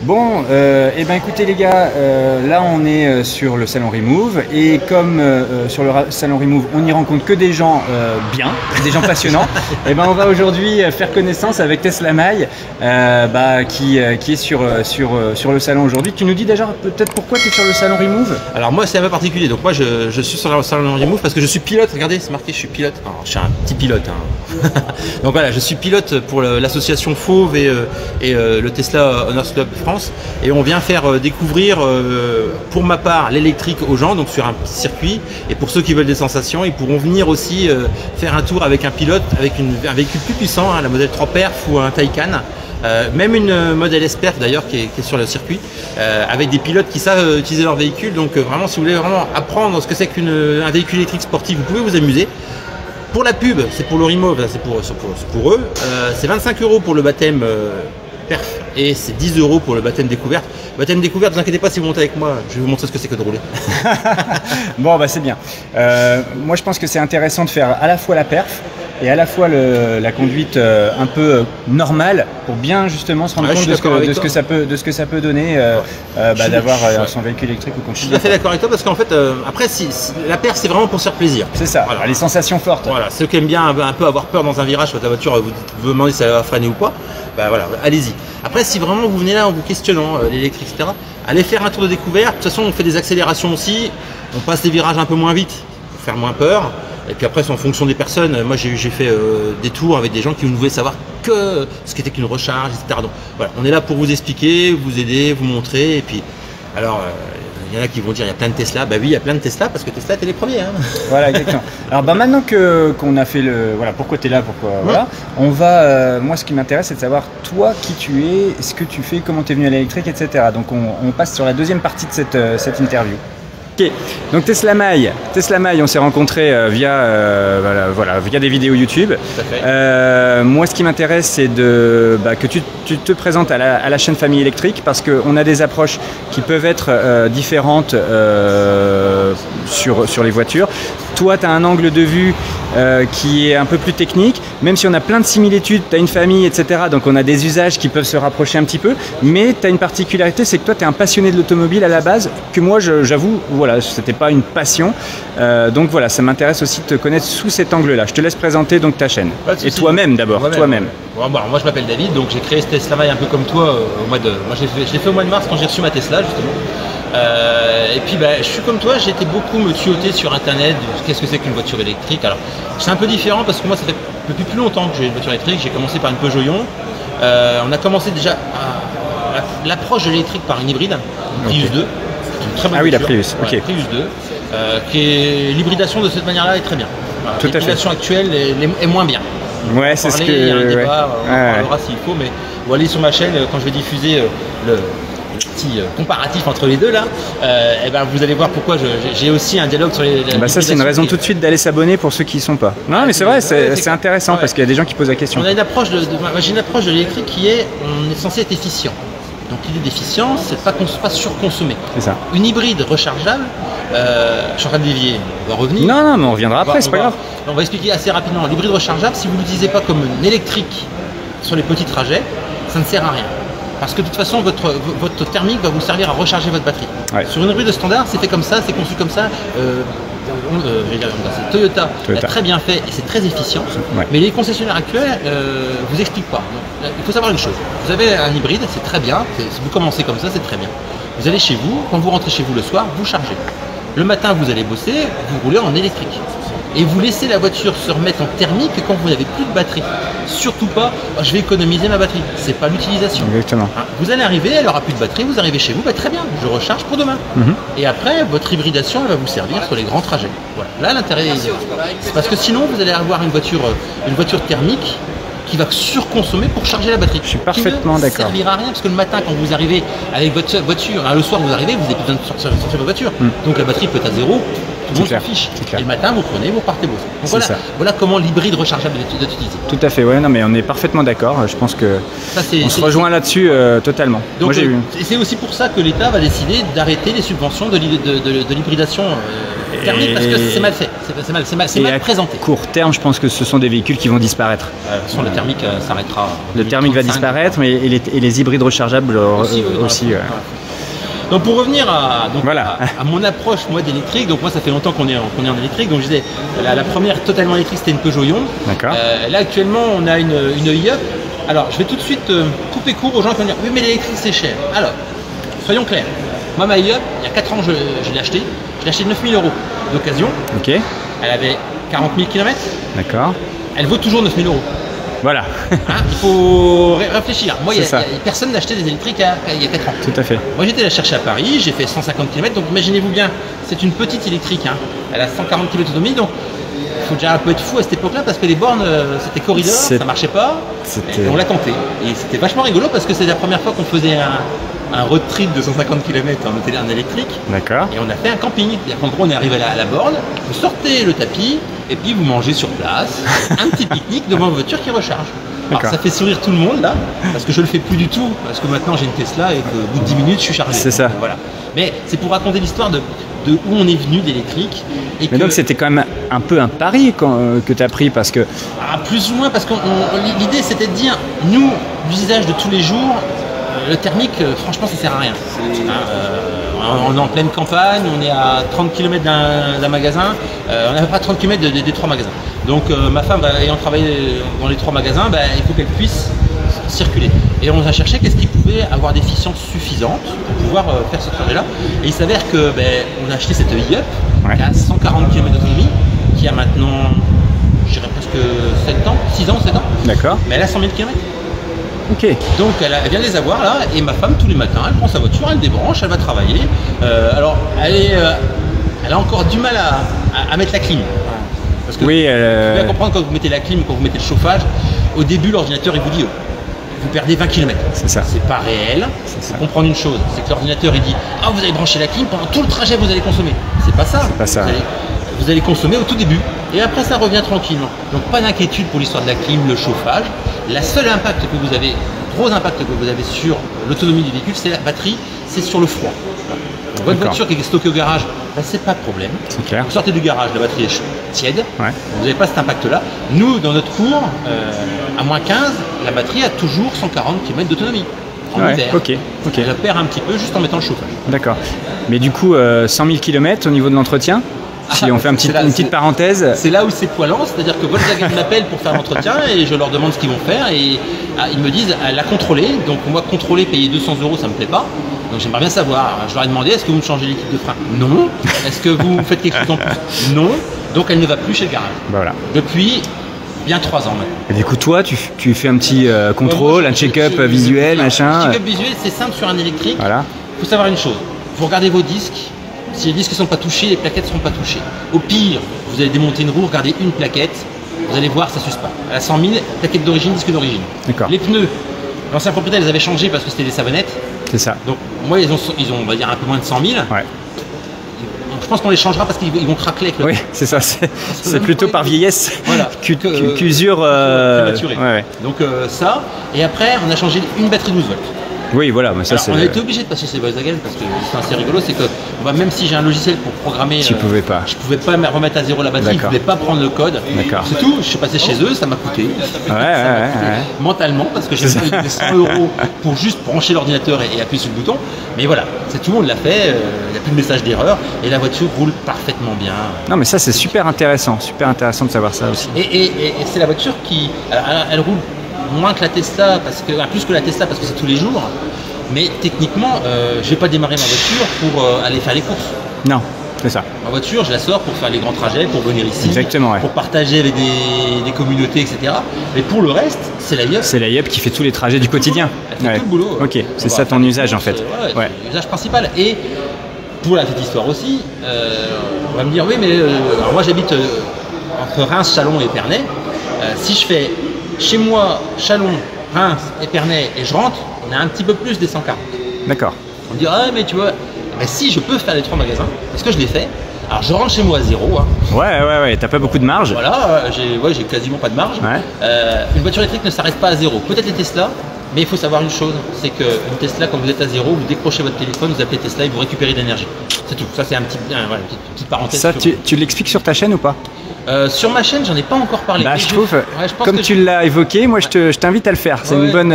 Bon, eh ben écoutez les gars, là on est sur le salon Remove et comme sur le salon Remove on n'y rencontre que des gens bien, des gens passionnants, et ben on va aujourd'hui faire connaissance avec Tesla Mail qui est sur le salon aujourd'hui. Tu nous dis déjà peut-être pourquoi tu es sur le salon Remove? Alors moi c'est un peu particulier, donc moi je suis sur le salon Remove parce que je suis pilote, regardez c'est marqué je suis pilote, alors, je suis un petit pilote hein. Donc voilà, je suis pilote pour l'association Fauve et le Tesla Honors Club France, et on vient faire découvrir pour ma part l'électrique aux gens, donc sur un petit circuit, et pour ceux qui veulent des sensations, ils pourront venir aussi faire un tour avec un pilote, avec un véhicule plus puissant, hein, la modèle 3 Perf ou un Taycan. Même une modèle S-Perf d'ailleurs qui est sur le circuit, avec des pilotes qui savent utiliser leur véhicule. Donc vraiment si vous voulez vraiment apprendre ce que c'est qu'un véhicule électrique sportif, vous pouvez vous amuser. Pour la pub, c'est pour le Remove, c'est pour eux, c'est 25 € pour le baptême Perf et c'est 10 € pour le baptême découverte. Baptême découverte, ne vous inquiétez pas si vous montez avec moi, je vais vous montrer ce que c'est que de rouler. Bon bah c'est bien. Moi je pense que c'est intéressant de faire à la fois la perf et à la fois la conduite un peu normale pour bien justement se rendre compte de ce que ça peut donner d'avoir son véhicule électrique ou je suis tout à fait d'accord avec toi parce qu'en fait après la perf c'est vraiment pour se faire plaisir. C'est ça, voilà, les sensations fortes. Voilà, ceux qui aiment bien un peu avoir peur dans un virage quand la voiture vous demandez si elle va freiner ou pas, bah voilà, allez-y. Après si vraiment vous venez là en vous questionnant l'électrique etc, allez faire un tour de découverte. De toute façon on fait des accélérations aussi, on passe les virages un peu moins vite pour faire moins peur. Et puis après c'est en fonction des personnes. Moi j'ai fait des tours avec des gens qui ne voulaient savoir que ce qu'était qu'une recharge, etc. Donc voilà, on est là pour vous expliquer, vous aider, vous montrer. Et puis alors il y en a qui vont dire il y a plein de Tesla. Bah oui, il y a plein de Tesla parce que Tesla était les premiers. Hein. Voilà, exactement. Alors maintenant qu'on a fait voilà, pourquoi tu es là, voilà, on va. Moi ce qui m'intéresse c'est de savoir toi qui tu es, ce que tu fais, comment tu es venu à l'électrique, etc. Donc on passe sur la deuxième partie de cette interview. Ok, donc Tesla Mail, on s'est rencontrés via des vidéos YouTube. Moi, ce qui m'intéresse, c'est que tu te présentes à la chaîne Famille Électrique parce qu'on a des approches qui peuvent être différentes sur les voitures. Toi, tu as un angle de vue qui est un peu plus technique, même si on a plein de similitudes, tu as une famille, etc. Donc on a des usages qui peuvent se rapprocher un petit peu, mais tu as une particularité, c'est que toi, tu es un passionné de l'automobile à la base, que moi, j'avoue, voilà, c'était pas une passion. Donc voilà, ça m'intéresse aussi de te connaître sous cet angle-là. Je te laisse présenter donc ta chaîne. Et toi-même d'abord, toi-même. Bon, moi je m'appelle David, donc j'ai créé ce Tesla Mail un peu comme toi moi je l'ai fait au mois de mars quand j'ai reçu ma Tesla justement. Et puis je suis comme toi, j'ai été beaucoup me tuyauter sur internet, qu'est-ce que c'est qu'une voiture électrique. Alors c'est un peu différent parce que moi ça fait depuis plus longtemps que j'ai une voiture électrique, j'ai commencé par une Peugeot Ion. On a commencé déjà l'approche de l'électrique par une hybride, une Prius 2. Une très bonne voiture. La Prius, ok. Prius 2, l'hybridation de cette manière-là est très bien. L'hybridation actuelle est moins bien. Ouais, c'est ce que. Il y a un débat, on en parlera s'il faut, mais vous allez sur ma chaîne quand je vais diffuser le petit comparatif entre les deux là, vous allez voir pourquoi j'ai aussi un dialogue sur les. Ça c'est une raison tout de suite d'aller s'abonner pour ceux qui y sont pas. Non mais c'est vrai, c'est intéressant parce qu'il y a des gens qui posent la question. On a une approche j'ai une approche de l'électrique qui est, on est censé être efficient. Donc l'idée d'efficience, c'est de pas surconsommer. C'est ça. Une hybride rechargeable, je suis en train de dévier, on va revenir. Non, mais on reviendra après, c'est pas grave. On va expliquer assez rapidement. L'hybride rechargeable, si vous ne l'utilisez pas comme une électrique sur les petits trajets, ça ne sert à rien. Parce que de toute façon, votre thermique va vous servir à recharger votre batterie. Ouais. Sur une hybride standard, c'est fait comme ça, c'est conçu comme ça. Toyota l'a très bien fait et c'est très efficient, mais les concessionnaires actuels vous expliquent pas. Donc, il faut savoir une chose, vous avez un hybride, c'est très bien, vous commencez comme ça, c'est très bien. Vous allez chez vous, quand vous rentrez chez vous le soir, vous chargez. Le matin, vous allez bosser, vous roulez en électrique. Et vous laissez la voiture se remettre en thermique quand vous n'avez plus de batterie. Surtout pas, je vais économiser ma batterie. C'est pas l'utilisation. Exactement. Vous allez arriver, elle aura plus de batterie, vous arrivez chez vous, très bien, je recharge pour demain. Et après, votre hybridation, elle va vous servir sur les grands trajets. Voilà. Là, l'intérêt, c'est parce que sinon, vous allez avoir une voiture thermique qui va surconsommer pour charger la batterie. Je suis parfaitement d'accord. Ça ne servira à rien parce que le matin, quand vous arrivez avec votre voiture, le soir, vous arrivez, vous n'avez plus besoin de sortir votre voiture. Donc la batterie peut être à zéro. Tout le monde s'en fiche. Et le matin, vous prenez, vous partez bosser. Donc voilà comment l'hybride rechargeable est utilisé. Tout à fait, ouais, non mais on est parfaitement d'accord. Je pense que on se rejoint là-dessus totalement. Donc, et c'est aussi pour ça que l'État va décider d'arrêter les subventions de l'hybridation Thermique parce que c'est mal fait, c'est mal présenté. Court terme, je pense que ce sont des véhicules qui vont disparaître. De toute façon, le thermique s'arrêtera. Le thermique va disparaître, mais et les hybrides rechargeables aussi. Donc pour revenir à mon approche moi d'électrique, donc moi ça fait longtemps qu'on est en électrique, donc je disais la première totalement électrique c'était une Peugeot Ion. D'accord. Là actuellement on a une e-up. Alors je vais tout de suite couper court aux gens qui vont dire oui mais l'électrique c'est cher. Alors soyons clairs, moi ma e-up il y a 4 ans je l'ai acheté, 9 000 € d'occasion. Ok. Elle avait 40 000 km. D'accord. Elle vaut toujours 9 000 €. Voilà. Il faut réfléchir. Moi, personne n'a acheté des électriques il y a 4 ans. Tout à fait. Moi, j'étais la chercher à Paris, j'ai fait 150 km, donc imaginez-vous bien, c'est une petite électrique. Elle a 140 km d'autonomie, donc il faut déjà un peu être fou à cette époque-là parce que les bornes, c'était corridor, ça marchait pas. Et on l'a tenté. Et c'était vachement rigolo parce que c'est la première fois qu'on faisait un road trip de 150 km en électrique. D'accord. Et on a fait un camping. C'est-à-dire qu'en gros, on est arrivé à la borne, vous sortez le tapis, et puis vous mangez sur place, un petit pique-nique devant votre voiture qui recharge. Alors ça fait sourire tout le monde là, parce que je le fais plus du tout, parce que maintenant j'ai une Tesla et qu'au bout de 10 minutes je suis chargé. C'est ça. Voilà. Mais c'est pour raconter l'histoire de où on est venu d'électrique. Mais donc c'était quand même un peu un pari que tu as pris parce que... plus ou moins, parce que l'idée c'était de dire, nous, l'usage de tous les jours, le thermique, franchement ça sert à rien. On est en pleine campagne, on est à 30 km d'un magasin, on n'a pas 30 km des 3 magasins. Donc ma femme, ayant travaillé dans les 3 magasins, il faut qu'elle puisse circuler. Et on a cherché qu'est-ce qui pouvait avoir d'efficience suffisante pour pouvoir faire ce trajet-là. Et il s'avère que on a acheté cette e-up qui a 140 km d'autonomie, qui a maintenant, je dirais presque 6 ans. D'accord. Mais elle a 100 000 km. Ok. Donc elle vient de les avoir là, et ma femme tous les matins, elle prend sa voiture, elle débranche, elle va travailler. Alors elle a encore du mal à mettre la clim. Parce que oui, vous pouvez comprendre quand vous mettez la clim, quand vous mettez le chauffage, au début l'ordinateur il vous dit vous perdez 20 km. C'est ça. C'est pas réel. Il faut comprendre une chose, c'est que l'ordinateur il dit vous allez brancher la clim, pendant tout le trajet vous allez consommer. C'est pas ça. C'est pas ça. Vous allez consommer au tout début et après ça revient tranquillement. Donc pas d'inquiétude pour l'histoire de la clim, le chauffage. La seule impact que vous avez, gros impact que vous avez sur l'autonomie du véhicule, c'est la batterie, c'est sur le froid. Votre voiture qui est stockée au garage, c'est pas de problème. Vous sortez du garage, la batterie est tiède, vous n'avez pas cet impact-là. Nous, dans notre cours, à moins 15, la batterie a toujours 140 km d'autonomie. En hiver. Elle perd un petit peu juste en mettant le chauffage. D'accord. Mais du coup, 100 000 km au niveau de l'entretien, si on fait une petite parenthèse. C'est là où c'est poilant, c'est-à-dire que Volkswagen m'appelle pour faire l'entretien et je leur demande ce qu'ils vont faire et ils me disent la contrôler. Donc moi, contrôler, payer 200 €, ça me plaît pas. Donc j'aimerais bien savoir. Je leur ai demandé, est-ce que vous me changez l'équipe de frein? Non. Est-ce que vous faites quelque chose en plus? Non. Donc elle ne va plus chez le garage. Voilà. Depuis bien 3 ans maintenant. Et du coup, toi, tu fais un petit contrôle, un check-up visuel, machin. Un check-up visuel, c'est simple sur un électrique. Voilà. Il faut savoir une chose. Vous regardez vos disques. Si les disques ne sont pas touchés, les plaquettes ne seront pas touchées. Au pire, vous allez démonter une roue, regardez une plaquette, vous allez voir, ça ne s'use pas. À la 100 000, plaquette d'origine, disque d'origine. Les pneus, l'ancien propriétaire les avait changés parce que c'était des savonnettes. C'est ça. Donc moi, ils ont, on va dire, un peu moins de 100 000. Ouais. Je pense qu'on les changera parce qu'ils vont craquer avec le... Oui, c'est ça. C'est plutôt par vieillesse qu'usure... prématurée. Donc ça, et après, on a changé une batterie 12 volts. Oui, voilà, mais ça c'est. On a été obligé de passer chez Volkswagen parce que c'est assez rigolo, c'est que même si j'ai un logiciel pour programmer, tu pouvais pas. Je pouvais pas remettre à zéro la batterie, je pouvais pas prendre le code. C'est tout. Je suis passé chez eux, ça m'a coûté. Mentalement, parce que j'ai payé 100 € pour juste brancher l'ordinateur et appuyer sur le bouton. Mais voilà, tout le monde l'a fait. Il n'y a plus de message d'erreur et la voiture roule parfaitement bien. Non, mais ça c'est super intéressant de savoir ça aussi. Et c'est la voiture qui, elle roule moins que la Tesla, plus que la Tesla parce que c'est tous les jours, mais techniquement je vais pas démarrer ma voiture pour aller faire les courses. Non, c'est ça. Ma voiture je la sors pour faire les grands trajets, pour venir ici. Exactement, pour partager avec des communautés, etc. Mais pour le reste, c'est la e-up. C'est la e-up qui fait tous les trajets du quotidien. Elle fait tout le boulot. Ok, c'est ça ton usage en fait. L'usage principal. Et pour la petite histoire aussi, on va me dire oui mais alors moi j'habite entre Reims, Châlons et Épernay. Si je fais chez moi, Châlons, Reims, Épernay et je rentre, on a un petit peu plus des 140. D'accord. On me dit mais tu vois, si je peux faire les 3 magasins, est-ce que je l'ai fait? Alors je rentre chez moi à 0. Ouais, t'as pas beaucoup de marge. Voilà, j'ai quasiment pas de marge. Une voiture électrique ne s'arrête pas à 0. Peut-être les Tesla, Mais il faut savoir une chose, c'est qu'une Tesla, quand vous êtes à zéro, vous décrochez votre téléphone, vous appelez Tesla et vous récupérez de l'énergie. C'est tout. Ça, c'est une petite parenthèse. Ça, tu l'expliques sur ta chaîne ou pas? Sur ma chaîne, j'en ai pas encore parlé. Bah, je trouve, comme tu l'as évoqué, moi je t'invite à le faire. C'est une bonne.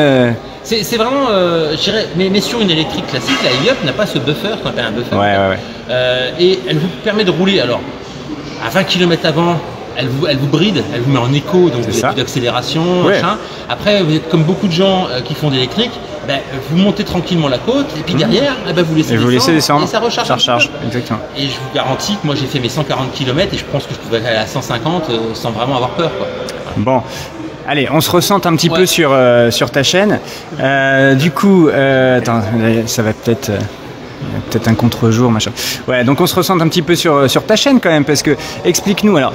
C'est vraiment, je dirais, mais sur une électrique classique, la e-up n'a pas ce buffer, qu'on appelle un buffer. Et elle vous permet de rouler. Alors, à 20 km avant, elle vous bride, elle vous met en écho, donc vous n'avez plus d'accélération. Après, vous êtes comme beaucoup de gens qui font d'électrique. Vous montez tranquillement la côte et puis derrière, vous laissez descendre et ça recharge. Exactement. Et je vous garantis que moi j'ai fait mes 140 km et je pense que je pouvais aller à 150 sans vraiment avoir peur, quoi. Bon. Allez, on se ressente un petit peu sur ta chaîne. Du coup, attends, ça va peut-être un contre-jour, machin. Ouais, donc on se ressente un petit peu sur ta chaîne quand même, parce que explique-nous alors.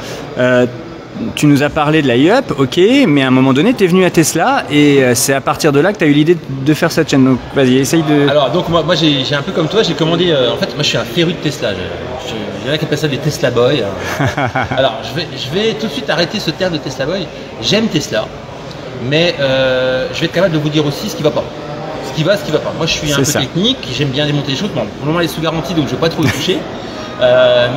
Tu nous as parlé de la e-up, ok, mais à un moment donné, tu es venu à Tesla et c'est à partir de là que tu as eu l'idée de faire cette chaîne. Donc vas-y, essaye de... Alors, donc moi j'ai un peu comme toi, j'ai commandé... en fait, moi je suis un féru de Tesla. Il y en a qui appellent ça des Tesla Boys. Alors, je vais tout de suite arrêter ce terme de Tesla Boy. J'aime Tesla, mais je vais être capable de vous dire aussi ce qui va pas. Ce qui va pas. Moi je suis un peu technique, j'aime bien démonter les choses. Bon, pour le moment elle est sous garantie, donc je ne vais pas trop y toucher.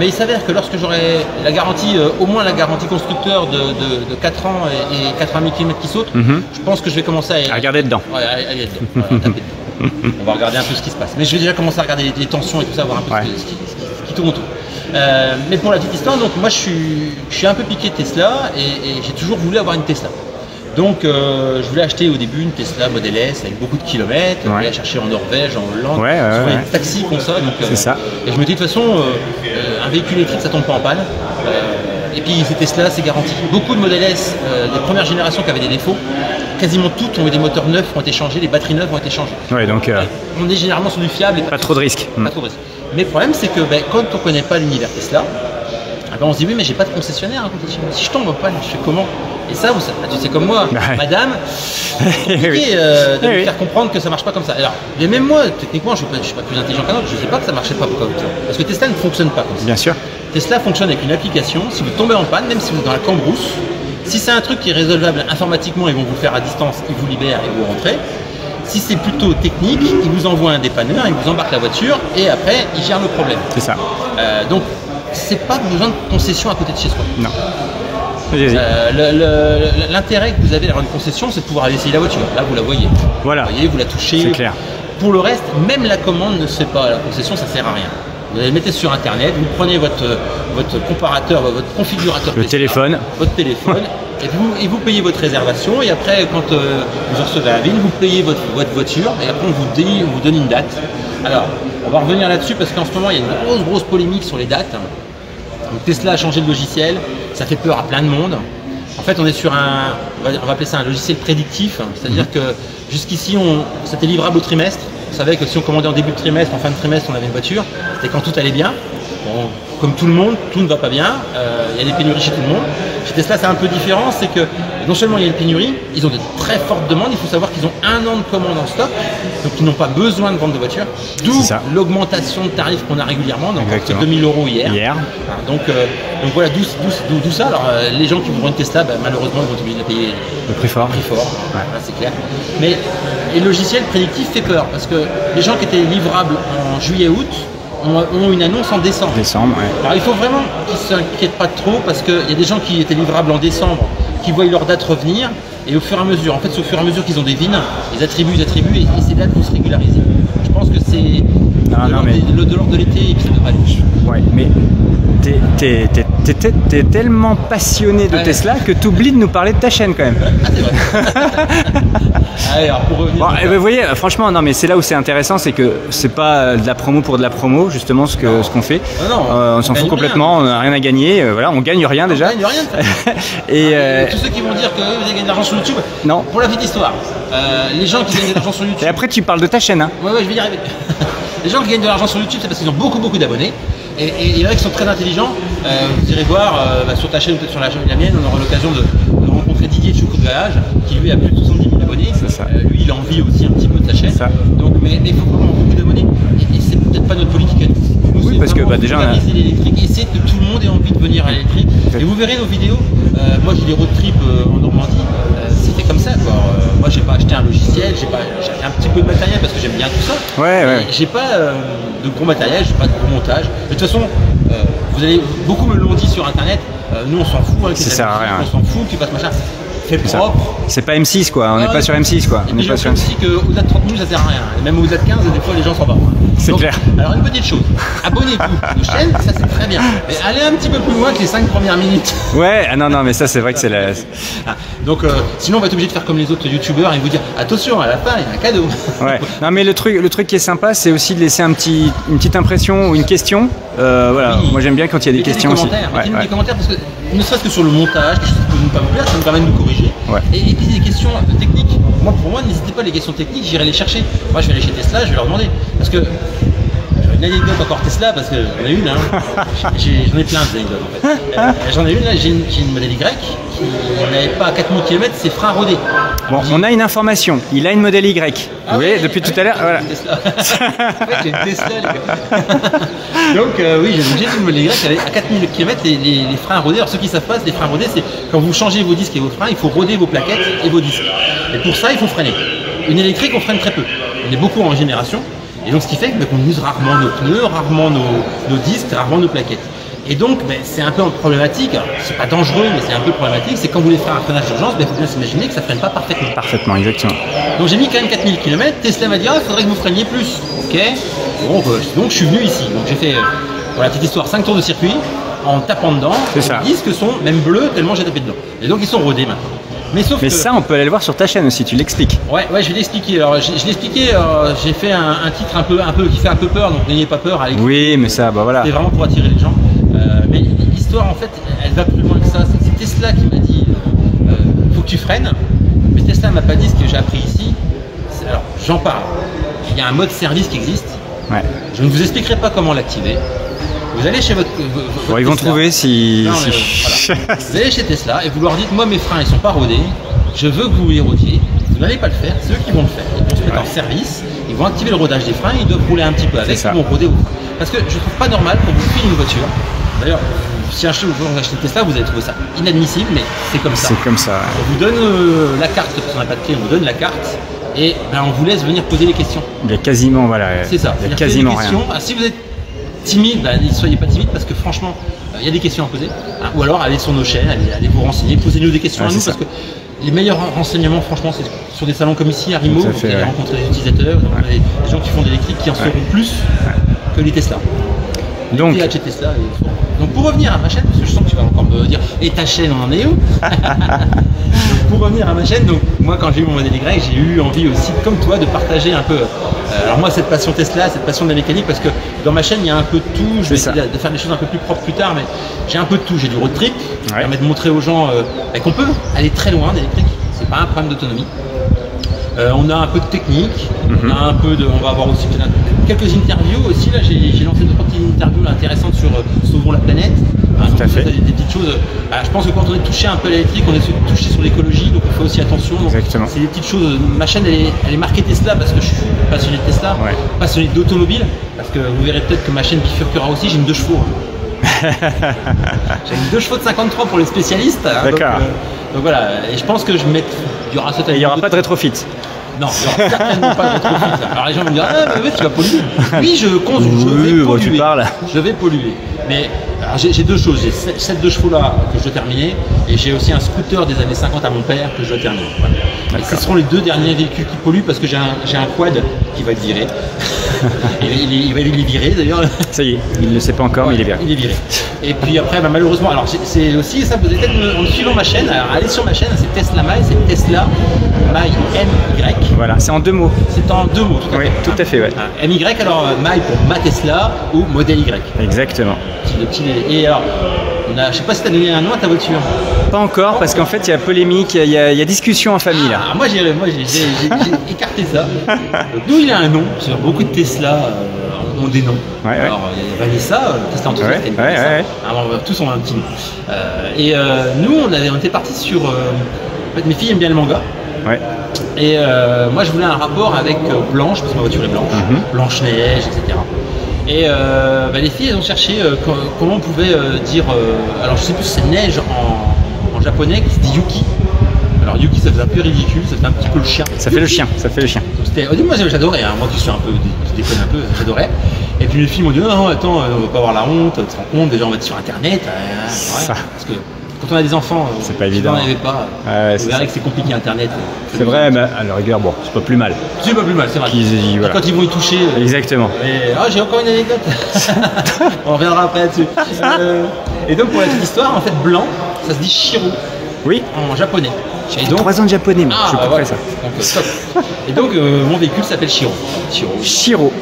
Mais il s'avère que lorsque j'aurai la garantie, au moins la garantie constructeur de 4 ans et 80 000 km qui sautent, je pense que je vais commencer à regarder dedans. Ouais, à aller dedans. Voilà, taper dedans. On va regarder un peu ce qui se passe. Mais je vais déjà commencer à regarder les tensions et tout ça, voir un peu ce qui tourne autour. Mais pour la petite histoire, donc moi je suis un peu piqué de Tesla et j'ai toujours voulu avoir une Tesla. Donc je voulais acheter au début une Tesla Model S avec beaucoup de kilomètres, je voulais la chercher en Norvège, en Hollande, sur les taxis comme ça. Donc, ça. Et je me dis de toute façon, un véhicule électrique ça tombe pas en panne. Et puis ces Tesla c'est garanti. Beaucoup de Model S, des premières générations qui avaient des défauts, quasiment toutes ont eu des moteurs neufs qui ont été changés, les batteries neuves ont été changées. Ouais, donc, on est généralement sur du fiable. Et pas trop de risques. Pas trop de risques. Mais le problème c'est que quand on ne connaît pas l'univers Tesla, on se dit oui mais j'ai pas de concessionnaire à côté de chez moi. Si je tombe en panne, je fais comment? Et ça, tu sais comme moi, madame, c'est compliqué de lui faire comprendre que ça marche pas comme ça. Alors, mais même moi, techniquement, je suis pas plus intelligent qu'un autre, je sais pas que ça marchait pas comme ça. Parce que Tesla ne fonctionne pas comme ça. Bien sûr. Tesla fonctionne avec une application, si vous tombez en panne, même si vous êtes dans la cambrousse, si c'est un truc qui est résolvable informatiquement, ils vont vous le faire à distance, ils vous libèrent et vous rentrez. Si c'est plutôt technique, ils vous envoient un dépanneur, ils vous embarquent la voiture et après, ils gèrent le problème. C'est ça. Donc, c'est pas besoin de concession à côté de chez soi. Non. L'intérêt que vous avez d'avoir une concession, c'est de pouvoir aller essayer la voiture. Là, vous la voyez. Voilà. Vous voyez, vous la touchez. C'est clair. Pour le reste, même la commande ne se fait pas. La concession, ça sert à rien. Vous la mettez sur Internet, vous prenez votre comparateur, votre configurateur. Le téléphone. Votre téléphone. Et vous payez votre réservation. Et après, quand vous recevez la ville, vous payez votre voiture. Et après, on vous donne une date. Alors, on va revenir là-dessus parce qu'en ce moment, il y a une grosse polémique sur les dates. Donc Tesla a changé de logiciel, ça fait peur à plein de monde. En fait, on est sur on va appeler ça un logiciel prédictif, c'est-à-dire que jusqu'ici, c'était livrable au trimestre. On savait que si on commandait en début de trimestre, en fin de trimestre, on avait une voiture. C'était quand tout allait bien. Bon, comme tout le monde, tout ne va pas bien. Il y a des pénuries chez tout le monde. Chez Tesla, c'est un peu différent, c'est que non seulement il y a une pénurie, ils ont de très fortes demandes. Il faut savoir qu'ils ont 1 an de commandes en stock, donc ils n'ont pas besoin de vendre de voitures. D'où l'augmentation de tarifs qu'on a régulièrement. Donc c'est 2 000 € hier. Donc voilà, d'où ça. Alors les gens qui vont prendre Tesla, malheureusement, ils vont être obligés de payer le prix fort. C'est clair. Mais le logiciel prédictif fait peur parce que les gens qui étaient livrables en juillet-août ont une annonce en décembre. Alors il faut vraiment qu'ils ne s'inquiètent pas trop parce qu'il y a des gens qui étaient livrables en décembre qui voient leur date revenir et au fur et à mesure, c'est au fur et à mesure qu'ils ont des VIN, ils attribuent et ces dates vont se régulariser. Je pense que c'est de l'ordre de l'été et puis ça devrait aller. Ouais, mais t'es tellement passionné de Tesla que tu oublies de nous parler de ta chaîne quand même. C'est vrai. Allez, alors pour revenir. Vous voyez, franchement, non, mais c'est là où c'est intéressant, c'est que c'est pas de la promo pour de la promo, justement, ce qu'on fait. On s'en fout complètement, on n'a rien à gagner. Voilà, on gagne rien déjà. On gagne rien. Tous ceux qui vont dire que vous avez gagné de l'argent sur YouTube. Non. Pour la petite histoire, les gens qui gagnent de l'argent sur YouTube. Et après, tu parles de ta chaîne. Ouais, je vais y arriver. Les gens qui gagnent de l'argent sur YouTube, c'est parce qu'ils ont beaucoup d'abonnés. Et il y en a qui sont très intelligents. Vous irez voir sur ta chaîne ou peut-être sur la mienne, on aura l'occasion de rencontrer Didier de Chocogalage, qui lui a plus de 70 000 abonnés. Lui, il a envie aussi un petit peu de sa chaîne. Donc, mais il faut vraiment beaucoup d'abonnés. Et c'est peut-être pas notre politique à nous. Oui, parce que déjà, l'électrique. Et c'est que tout le monde ait envie de venir à l'électrique. Et vous verrez nos vidéos. Moi, j'ai des road trips en Normandie. C'était comme ça, quoi. Moi, j'ai pas acheté un logiciel. logiciel, j'ai un petit peu de matériel parce que j'aime bien tout ça. Ouais. J'ai pas de gros matériel, j'ai pas de gros montage. De toute façon, vous allez beaucoup me l'ont dit sur internet. Nous on s'en fout. Hein, ça sert à rien. On s'en fout, tu passes machin. Fait propre. C'est pas M6 quoi, on n'est pas sur M6 quoi. On est pas sur M6. Aussi qu'au-delà de 30 minutes ça sert à rien. Et même au-delà de 15, des fois les gens s'en vont. C'est clair. Alors une petite chose, abonnez-vous à nos chaînes, ça c'est très bien. Mais allez un petit peu plus loin que les 5 premières minutes. Ouais, non, mais ça c'est vrai que c'est la... Donc sinon on va être obligé de faire comme les autres youtubeurs et vous dire attention, à la fin il y a un cadeau. Ouais. Non mais le truc qui est sympa, c'est aussi de laisser une petite impression ou une question. Voilà, oui. Moi j'aime bien quand il y a des questions aussi. Mettez-nous des commentaires parce que ne serait-ce que sur le montage, quelque chose qui peut ne pas vous plaire, ça nous permet de nous corriger. Ouais. Et puis des questions techniques. Pour moi, n'hésitez pas, les questions techniques, j'irai les chercher. Moi je vais aller chez Tesla, je vais leur demander. Parce que une anecdote encore Tesla, parce que j'en ai une, hein. J'en ai plein d'anecdotes en fait. J'en ai une là, j'ai une Model Y qui n'avait pas à 4000 km ses freins rodés. Bon, on a une information, il a une Model Y. Vous voyez, depuis tout à l'heure, voilà. J'ai une Tesla, les gars. Donc oui, j'ai une Model Y à 4000 km les freins rodés. Alors ceux qui savent pas, les freins rodés, c'est quand vous changez vos disques et vos freins, il faut roder vos plaquettes et vos disques. Et pour ça, il faut freiner. Une électrique, on freine très peu. On est beaucoup en génération. Et donc ce qui fait qu'on use rarement nos pneus, rarement nos disques, rarement nos plaquettes. Et donc c'est un peu problématique, c'est pas dangereux mais c'est un peu problématique, c'est quand vous voulez faire un freinage d'urgence, il faut bien s'imaginer que ça freine pas parfaitement. Parfaitement, exactement. Donc j'ai mis quand même 4000 km, Tesla m'a dit il faudrait que vous freiniez plus. Ok, bon, donc je suis venu ici, donc j'ai fait, pour la petite histoire, 5 tours de circuit en tapant dedans. C'est ça. Les disques sont même bleus tellement j'ai tapé dedans. Et donc ils sont rodés maintenant. Mais ça, on peut aller le voir sur ta chaîne aussi, tu l'expliques. Ouais, je vais l'expliquer. Alors, je l'ai expliqué, j'ai fait un titre un peu qui fait un peu peur, donc n'ayez pas peur. Oui, mais ça, bah voilà. C'est vraiment pour attirer les gens. Mais l'histoire, en fait, elle va plus loin que ça. C'est Tesla qui m'a dit faut que tu freines. Mais Tesla m'a pas dit ce que j'ai appris ici. Alors, j'en parle. Il y a un mode service qui existe. Ouais. Je ne vous expliquerai pas comment l'activer. Vous allez chez votre bon, ils vont Tesla. Trouver si... Non, voilà. Vous allez chez Tesla et vous leur dites moi mes freins ils sont pas rodés, je veux que vous les rodiez. Vous n'allez pas le faire, c'est eux qui vont le faire. Ils vont se mettre en service, ils vont activer le rodage des freins, ils doivent rouler un petit peu avec, ils vont roder vos freins. Parce que je trouve pas normal quand vous filez une voiture. D'ailleurs, si vous achetez Tesla, vous allez trouver ça inadmissible, mais c'est comme ça. C'est comme ça. Ouais. On vous donne la carte, parce qu'on n'a pas de clé, on vous donne la carte et on vous laisse venir poser les questions. Il y a quasiment, voilà. C'est ça. Il y a quasiment rien. Ah, si vous êtes timide, ne soyez pas timide parce que franchement, il y a des questions à poser. Hein, ou alors allez sur nos chaînes, allez vous renseigner, posez-nous des questions à nous parce que les meilleurs renseignements, franchement, c'est sur des salons comme ici à Rimo. Vous allez rencontrer des utilisateurs, des gens qui font de l'électrique qui en sauront plus que les Tesla. Donc pour revenir à ma chaîne, parce que je sens que tu vas encore me dire et ta chaîne on en est où? Donc pour revenir à ma chaîne, donc moi quand j'ai eu mon Model Y, j'ai eu envie aussi comme toi de partager un peu alors moi cette passion Tesla, cette passion de la mécanique, parce que dans ma chaîne il y a un peu de tout. Je vais essayer de faire des choses un peu plus propres plus tard, mais j'ai un peu de tout. J'ai du road trip qui permet de montrer aux gens qu'on peut aller très loin d'électrique, c'est pas un problème d'autonomie. On a un peu de technique, on a un peu de, on va avoir aussi quelques interviews aussi. Là, j'ai lancé 2-3 petites interviews là, intéressantes sur Sauvons la planète. Tout à fait. Des petites choses. Je pense que quand on est touché un peu à l'électrique, on est touché sur l'écologie, donc on fait aussi attention. Exactement. C'est des petites choses. Ma chaîne, elle est marquée Tesla parce que je suis passionné de Tesla, passionné d'automobile, parce que vous verrez peut-être que ma chaîne bifurquera aussi. J'ai une 2 chevaux. J'ai une 2 chevaux de 53 pour les spécialistes. D'accord. Donc voilà, et je pense que il y aura pas de rétrofit. Non, il n'y aura certainement pas de rétrofit. Alors les gens vont me dire mais tu vas polluer. Oui, je vais polluer. Tu parles. Je vais polluer. Mais j'ai 2 choses. J'ai cette 2 chevaux là que je dois terminer, et j'ai aussi un scooter des années 50 à mon père que je dois terminer. Voilà. Et ce seront les 2 derniers véhicules qui polluent parce que j'ai un quad qui va être viré. il va être viré d'ailleurs. Ça y est, il ne le sait pas encore, mais il est viré. Il est viré. Et puis après, malheureusement, alors c'est aussi ça, vous allez peut-être en suivant ma chaîne, alors allez sur ma chaîne, c'est Tesla My, c'est Tesla My MY. Voilà, c'est en 2 mots. C'est en 2 mots, tout à fait. Tout à fait, ouais. MY, alors My pour ma Tesla ou Model Y. Exactement. Et alors, je sais pas si tu as donné un nom à ta voiture. Pas encore, parce qu'en fait il y a polémique, il y a discussion en famille là. Moi j'ai écarté ça. Donc, nous il a un nom, sur beaucoup de Tesla ont des noms. Alors il y a Vanessa, Tesla enthousiaste, alors tous ont un petit nom. Nous on était partis sur... en fait mes filles aiment bien le manga. Et moi je voulais un rapport avec Blanche, parce que ma voiture est blanche, Blanche-Neige, etc. Et les filles elles ont cherché comment on pouvait dire, alors je sais plus si c'est neige en japonais qui se dit Yuki, Alors Yuki, ça faisait un peu ridicule, ça fait un petit peu le chien. Ça fait le chien, ça fait le chien. Au début, moi j'adorais, hein. Moi qui suis un peu, je déconne un peu, j'adorais. Et puis les filles m'ont dit non, attends, on va pas avoir la honte, tu te rends compte, déjà on va être sur internet. Ça. Parce que quand on a des enfants, c'est pas évident. Si on n'en avait pas, vous verrez que c'est compliqué internet. C'est vrai, mais à la rigueur, bon, c'est pas plus mal. C'est pas plus mal, c'est vrai. Voilà. Quand ils vont y toucher. Exactement. J'ai encore une anecdote. On reviendra après là-dessus. Et donc pour la petite histoire, en fait, blanc, ça se dit Shiro. Oui. En japonais. J'ai 3 ans de japonais, moi. Je peux pas ça. Donc, et donc mon véhicule s'appelle Shiro. Shiro.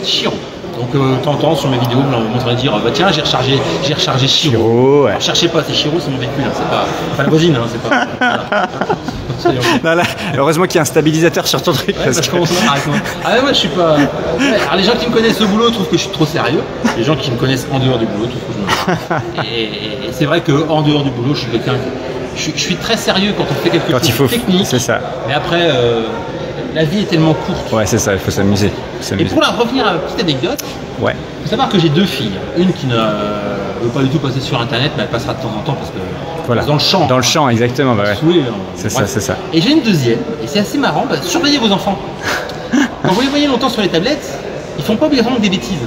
Donc t'entends sur mes vidéos, on va dire bah tiens j'ai rechargé Shiro. Ouais. Alors, cherchez pas, c'est Shiro, c'est mon véhicule, hein, c'est pas la voisine, hein, c'est pas. Voilà. Non, là, heureusement qu'il y a un stabilisateur sur ton truc. Ouais, parce que... Ah ouais, moi je suis pas. Ouais, alors les gens qui me connaissent au boulot trouvent que je suis trop sérieux. Les gens qui me connaissent en dehors du boulot trouvent que je me marre. Et c'est vrai qu'en dehors du boulot, je suis quelqu'un. Je suis très sérieux quand on fait quelque chose de technique. C'est ça. Mais après, la vie est tellement courte. Ouais, c'est ça, il faut s'amuser. Et pour revenir à la petite anecdote, ouais. Il faut savoir que j'ai 2 filles. Une qui ne veut pas du tout passer sur internet, mais elle passera de temps en temps parce que voilà. Dans le champ. Dans le champ, exactement. Bah ouais. C'est ça, c'est ça. Et j'ai une deuxième, et c'est assez marrant, surveillez vos enfants. Quand vous les voyez longtemps sur les tablettes, ils font pas obligatoirement des bêtises.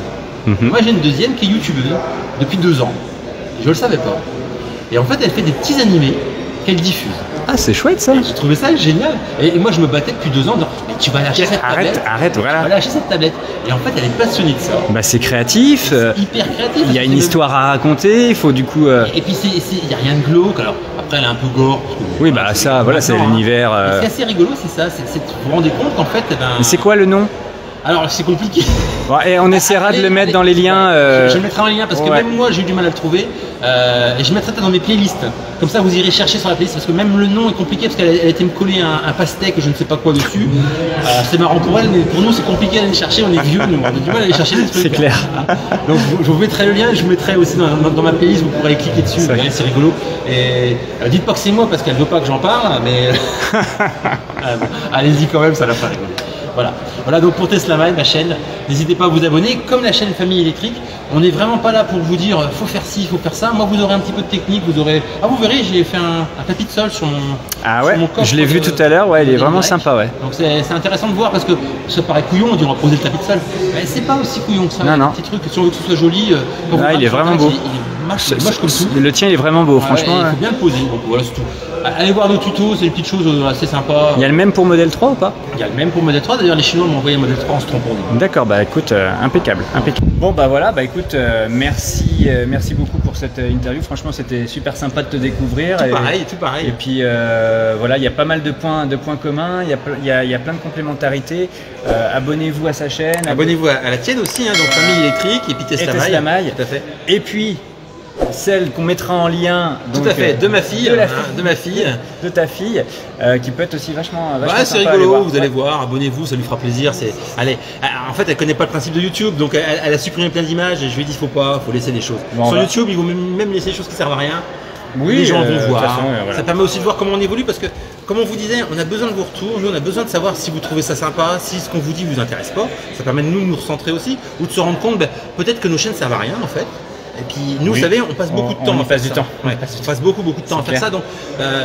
Moi j'ai une deuxième qui est youtubeuse depuis 2 ans. Je le savais pas. Et en fait elle fait des petits animés qu'elle diffuse. Ah, c'est chouette ça. J'ai trouvé ça génial. Et moi je me battais depuis 2 ans en disant mais tu vas lâcher cette tablette. Arrête, voilà. Tu vas lâcher cette tablette. Et en fait elle est passionnée de ça. Bah c'est créatif. C'est hyper créatif. Il y a une histoire à raconter, il faut du coup. Et puis il n'y a rien de glauque. Alors après elle est un peu gore. Oui bah ça, voilà, c'est l'univers. Ce qui est assez rigolo c'est ça, c'est vous vous rendez compte qu'en fait. Mais c'est quoi le nom? Alors c'est compliqué. Bon, et on essaiera de le mettre dans les liens. Je le mettrai en lien parce que même moi j'ai eu du mal à le trouver. Et je mettrai ça dans mes playlists. Comme ça vous irez chercher sur la playlist parce que même le nom est compliqué parce qu'elle a été me coller un pastèque je ne sais pas quoi dessus. C'est marrant pour elle mais pour nous c'est compliqué d'aller chercher, on est vieux, nous, on a du mal à aller chercher des trucs. C'est clair. Donc je vous mettrai le lien, je vous mettrai aussi dans ma playlist, vous pourrez cliquer dessus, c'est rigolo. Et dites pas que c'est moi parce qu'elle veut pas que j'en parle, mais allez-y quand même, ça la fera rigoler. Voilà donc pour Tesla Mind, ma chaîne, n'hésitez pas à vous abonner. Comme la chaîne Famille Électrique, on n'est vraiment pas là pour vous dire faut faire ci, faut faire ça. Moi vous aurez un petit peu de technique, vous verrez, j'ai fait un tapis de sol sur mon sur mon coffre. Je l'ai vu tout à l'heure, ouais, il est vraiment sympa, ouais. Donc c'est intéressant de voir parce que ça paraît couillon, on dit on va poser le tapis de sol. Mais c'est pas aussi couillon que ça, non. Petit truc, si on veut que ce soit joli. Il est vraiment beau. Il est moche comme tout. Le tien il est vraiment beau, franchement. Il faut bien le poser, donc voilà c'est tout. Allez voir nos tutos, c'est des petites choses assez sympas. Il y a le même pour Model 3 ou pas? Il y a le même pour Model 3, d'ailleurs les Chinois m'ont envoyé un Model 3 en se trompant. D'accord, bah écoute, impeccable. Bon bah voilà, bah écoute, merci beaucoup pour cette interview, franchement c'était super sympa de te découvrir. Tout pareil. Et puis voilà, il y a pas mal de points communs, il y a plein de complémentarités. Abonnez-vous à sa chaîne. Abonnez-vous à la tienne aussi, hein, donc Famille Électrique et puis Tesla Mind. Tout à fait. Et puis celle qu'on mettra en lien donc, tout à fait, de ma fille, de ta fille, qui peut être aussi vachement c'est rigolo, vous allez voir, abonnez-vous, ça lui fera plaisir. En fait elle connaît pas le principe de YouTube, donc elle a supprimé plein d'images et je lui ai dit faut laisser des choses. Sur YouTube il vaut même laisser des choses qui servent à rien. Les gens vont voir. Façon, ça permet aussi de voir comment on évolue parce que comme on vous disait, on a besoin de vos retours, nous on a besoin de savoir si vous trouvez ça sympa, si ce qu'on vous dit vous intéresse pas, ça permet de nous recentrer aussi, ou de se rendre compte peut-être que nos chaînes servent à rien en fait. Et puis nous, vous savez, on passe beaucoup de temps à faire ça. On passe beaucoup de temps à faire ça. Donc,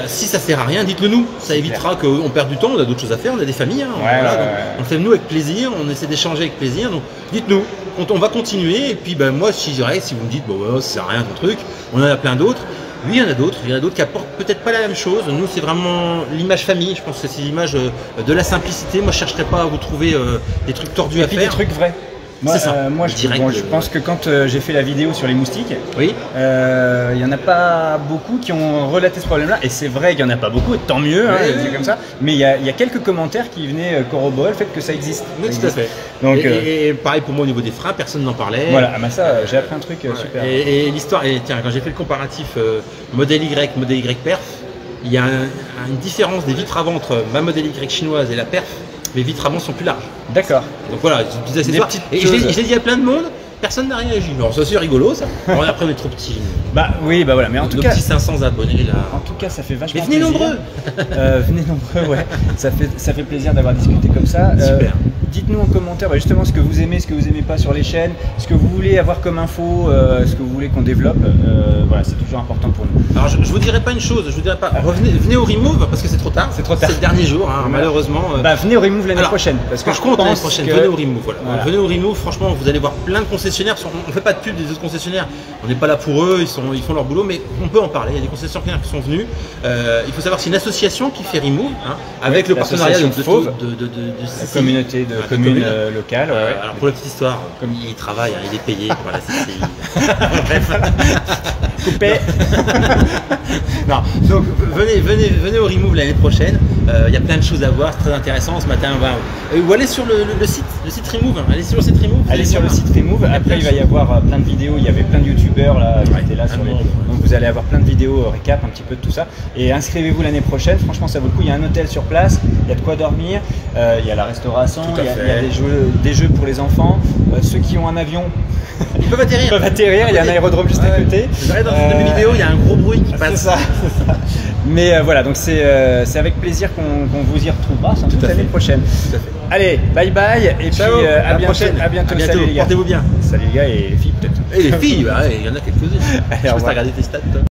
si ça sert à rien, dites-le nous. Ça évitera qu'on perde du temps. On a d'autres choses à faire. On a des familles. Hein, on le fait nous avec plaisir. On essaie d'échanger avec plaisir. Donc, dites-nous. On va continuer. Et puis, moi, si vous me dites, ça sert à rien ton truc, on en a plein d'autres. Oui, il y en a d'autres. Il y en a d'autres qui apportent peut-être pas la même chose. Nous, c'est vraiment l'image famille. Je pense que c'est l'image de la simplicité. Moi, je chercherai pas à vous trouver des trucs tordus à faire. Des trucs vrais. Moi, je pense que quand j'ai fait la vidéo sur les moustiques, il n'y en a pas beaucoup qui ont relaté ce problème-là. Et c'est vrai qu'il n'y en a pas beaucoup, tant mieux, comme ça. Mais il y a quelques commentaires qui venaient corroborer le fait que ça existe. Oui, tout à fait. Donc, et pareil pour moi au niveau des freins, personne n'en parlait. Voilà, ça, j'ai appris un truc super. Et l'histoire, tiens, quand j'ai fait le comparatif modèle Y perf, il y a une différence des vitres avant entre ma modèle Y chinoise et la perf. Les vitres avant sont plus larges. D'accord. Donc voilà, je disais cette histoire. Et je l'ai dit à plein de monde. personne n'a réagi. Alors ça c'est rigolo ça. Alors, après on est trop petits. Bah oui, bah voilà, mais en tout Nos cas, petits 500 abonnés là. en tout cas, ça fait vachement Mais venez plaisir. nombreux. Venez nombreux, ouais. Ça fait plaisir d'avoir discuté comme ça. Super. Dites-nous en commentaire justement ce que vous aimez, ce que vous aimez pas sur les chaînes, ce que vous voulez avoir comme info, ce que vous voulez qu'on développe. Voilà, c'est toujours important pour nous. Alors je vous dirai pas une chose, je vous dirai pas, venez au Remove parce que c'est trop tard. C'est trop tard. C'est le dernier jour, hein, malheureusement. Bah venez au Remove l'année prochaine. Parce que par contre, l'année prochaine, venez au Remove. Voilà. Venez au Remove, franchement, vous allez voir plein de concessionnaires. On fait pas de pub des autres concessionnaires. On n'est pas là pour eux, ils font leur boulot, mais on peut en parler. Il y a des concessionnaires qui sont venus. Il faut savoir que c'est une association qui fait Remove, hein, avec le partenariat de la communauté de communes locales. Ouais. Alors pour la petite histoire, comme il travaille, hein, il est payé. Voilà, bref. Coupé. Non, donc venez au Remove l'année prochaine. Il y a plein de choses à voir, c'est très intéressant. Ce matin, on va ou aller sur le site Remove. Hein. Allez sur le site Remove. Allez sur le site Remove. Après, il va y avoir plein de vidéos. Il y avait plein de youtubeurs là qui étaient là sur les. Donc vous allez avoir plein de vidéos récap un petit peu de tout ça. Et inscrivez-vous l'année prochaine. Franchement, ça vaut le coup. Il y a un hôtel sur place. Il y a de quoi dormir. Il y a la restauration. Il y a des jeux pour les enfants. Ceux qui ont un avion. Ils peuvent atterrir. Il y a un aérodrome juste à côté. Vous verrez dans une vidéo, il y a un gros bruit qui passe. C'est ça. Mais voilà, donc c'est avec plaisir qu'on vous y retrouvera sans doute l'année prochaine. Tout à fait. Allez, bye bye et ciao, puis à bientôt. À bientôt. Salut les gars. Portez-vous bien. Salut les gars et les filles peut-être. Et les filles, il y en a quelques-unes. Je sais pas si t'as regardé tes stats toi.